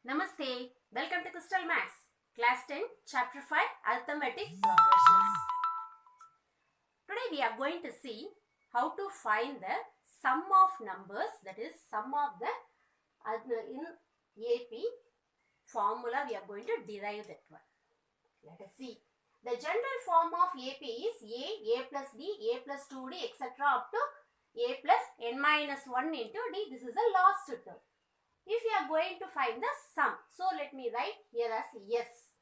Namaste. Welcome to Crystal Maths, Class 10, Chapter 5, Arithmetic Progressions. Today we are going to see how to find the sum of numbers, that is sum of the in AP formula. We are going to derive that one. Let us see. The general form of AP is A plus D, A plus 2D, etc. up to A plus n minus 1 into D. This is the last term. If you are going to find the sum, so let me write here as S.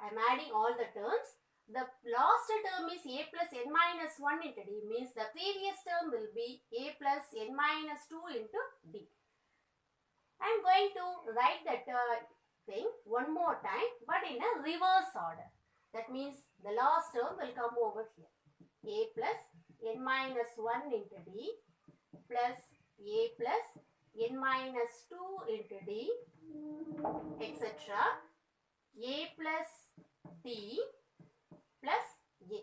I am adding all the terms. The last term is A plus n minus 1 into D, means the previous term will be A plus n minus 2 into D. I am going to write that thing one more time, but in a reverse order. That means the last term will come over here. A plus n minus 1 into D plus A plus n minus 2 into D, etc. A plus D plus A.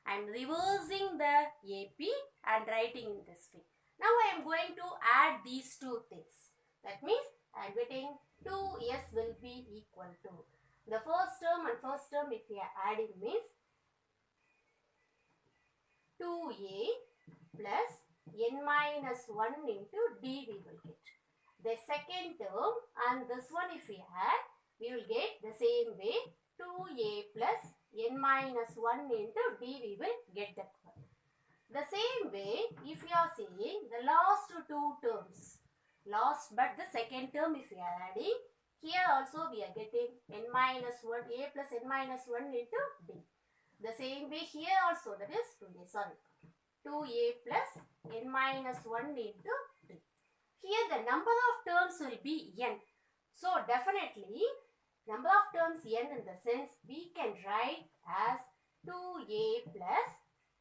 I am reversing the AP and writing in this way. Now I am going to add these two things. That means I am getting 2S will be equal to the first term and first term, if we are adding, means 2A plus n minus 1 into D we will get. The second term and this one if we add, we will get the same way 2A plus n minus 1 into D we will get that one. The same way if we are saying the last two terms, but the second term if we are adding, here also we are getting n minus 1, A plus n minus 1 into D. The same way here also, that is 2A plus n minus 1 into D. Here the number of terms will be n. So definitely number of terms n in the sense we can write as 2A plus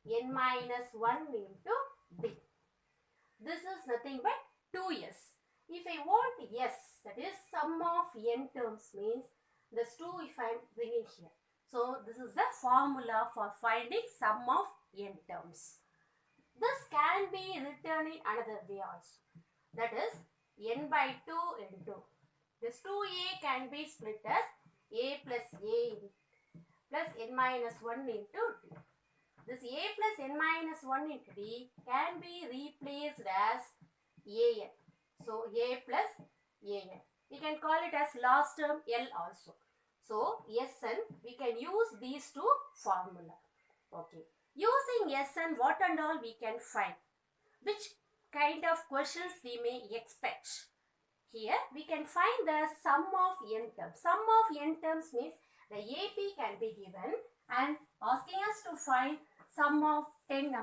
n minus 1 into D. This is nothing but 2S. If I want S, that is sum of n terms, means this 2 if I am bringing here. So this is the formula for finding sum of n terms. This can be written in another way also. That is n by 2 into. This 2A can be split as A plus A plus n minus 1 into D. This A plus n minus 1 into D can be replaced as AN. So A plus AN. We can call it as last term L also. So Sn, we can use these two formula. Okay. Using Sn, what and all we can find? Which kind of questions we may expect? Here we can find the sum of n terms. Sum of n terms means the AP can be given and asking us to find sum of 10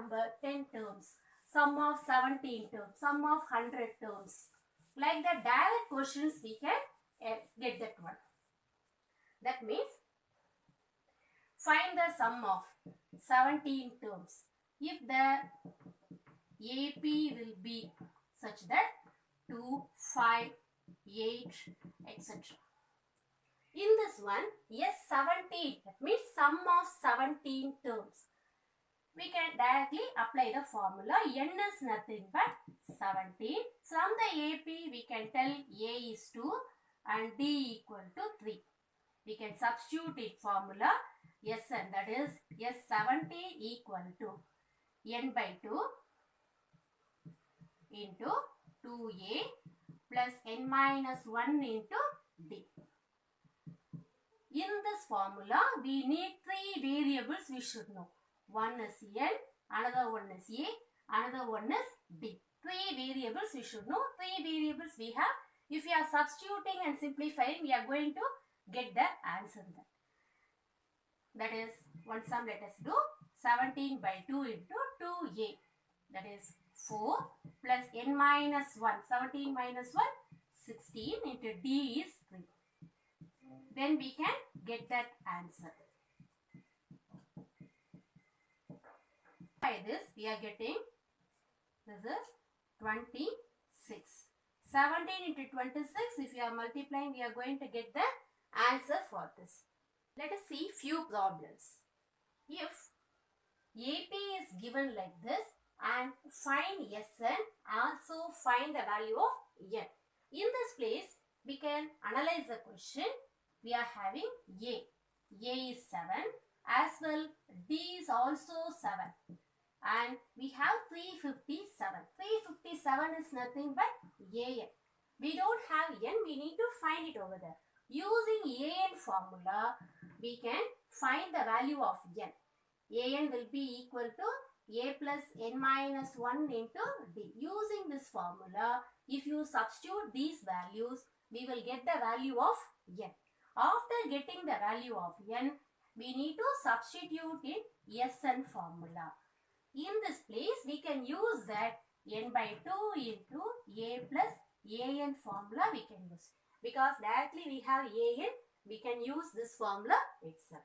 terms, sum of 17 terms, sum of 100 terms. Like the direct questions we can get that one. That means find the sum of 17 terms. If the AP will be such that 2, 5, 8, etc. In this one, yes, 17, that means sum of 17 terms. We can directly apply the formula. N is nothing but 17. From the AP, we can tell A is 2 and D equal to 3. We can substitute in formula Sn, that is S70 equal to n by 2 into 2A plus n minus 1 into D. In this formula, we need 3 variables we should know. One is n, another one is A, another one is D. 3 variables we should know. 3 variables we have. If we are substituting and simplifying, we are going to get the answer there. That is, one sum let us do. 17 by 2 into 2A. That is 4 plus n minus 1. 17 minus 1, 16 into D is 3. Then we can get that answer. By this we are getting, this is 26. 17 into 26, if you are multiplying, we are going to get the answer for this. Let us see few problems. If AP is given like this and find Sn, also find the value of n. In this place, We can analyze the question. We are having A. A is 7. As well, D is also 7. And we have 357. 357 is nothing but AN. We don't have N. We need to find it over there. Using AN formula, we can find the value of N. AN will be equal to A plus N minus 1 into D. Using this formula, if you substitute these values, we will get the value of N. After getting the value of N, we need to substitute in Sn formula. In this place, we can use that N by 2 into A plus An formula we can use. Because directly we have An, we can use this formula itself.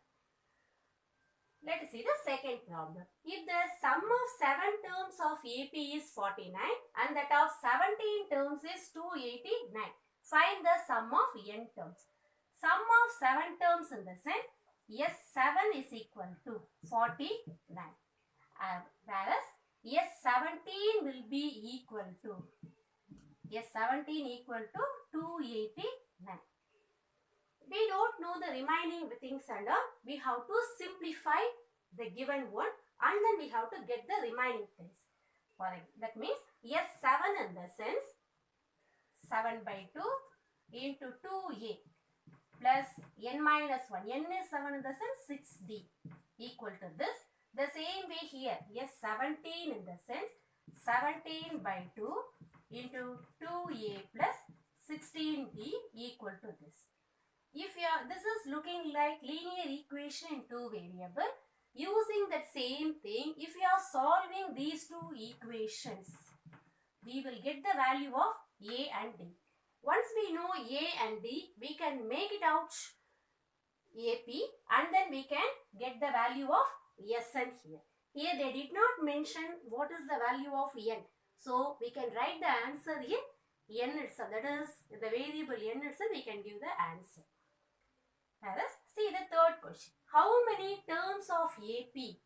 Let us see the second problem. If the sum of 7 terms of AP is 49 and that of 17 terms is 289, find the sum of n terms. Sum of 7 terms in the sense, S7 is equal to 49. Whereas S17 will be equal to S17 equal to 289. We don't know the remaining things and all. We have to simplify the given one and then we have to get the remaining things. That means S7 in the sense 7 by 2 into 2A plus N minus 1. N is 7 in the sense 6D equal to this. The same way here S17 in the sense 17 by 2 into 2A plus 16D equal to this. If this is looking like linear equation in two variable, using that same thing, if you are solving these two equations, we will get the value of A and D. Once we know A and D, we can make it out AP and then we can get the value of Sn here. Here they did not mention what is the value of N. So we can write the answer in N itself. That is the variable N itself, we can give the answer. Let us see the third question. How many terms of AP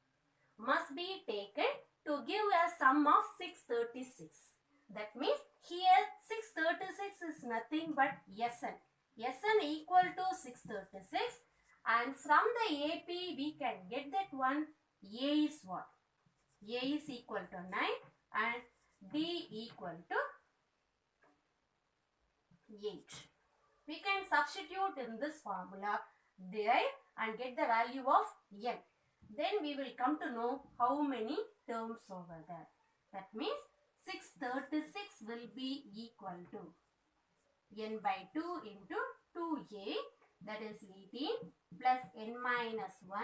must be taken to give a sum of 636? That means here 636 is nothing but Sn. Sn equal to 636 and from the AP we can get that one. A is what? A is equal to 9 and D equal to 8. We can substitute in this formula, derive and get the value of N. Then we will come to know how many terms over there. That means 636 will be equal to N by 2 into 2A, that is 18 plus N minus 1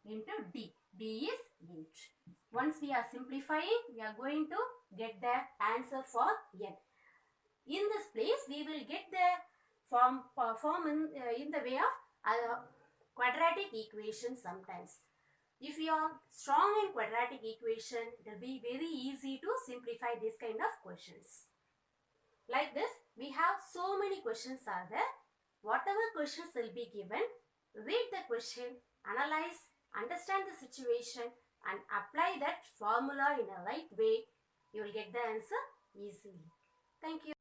into D. D is 8. Once we are simplifying, we are going to get the answer for N. In this place, we will get the form in the way of quadratic equation sometimes. If you are strong in quadratic equation, it will be very easy to simplify this kind of questions. Like this, we have so many questions are there. Whatever questions will be given, read the question, analyze, understand the situation and apply that formula in a right way. You will get the answer easily. Thank you.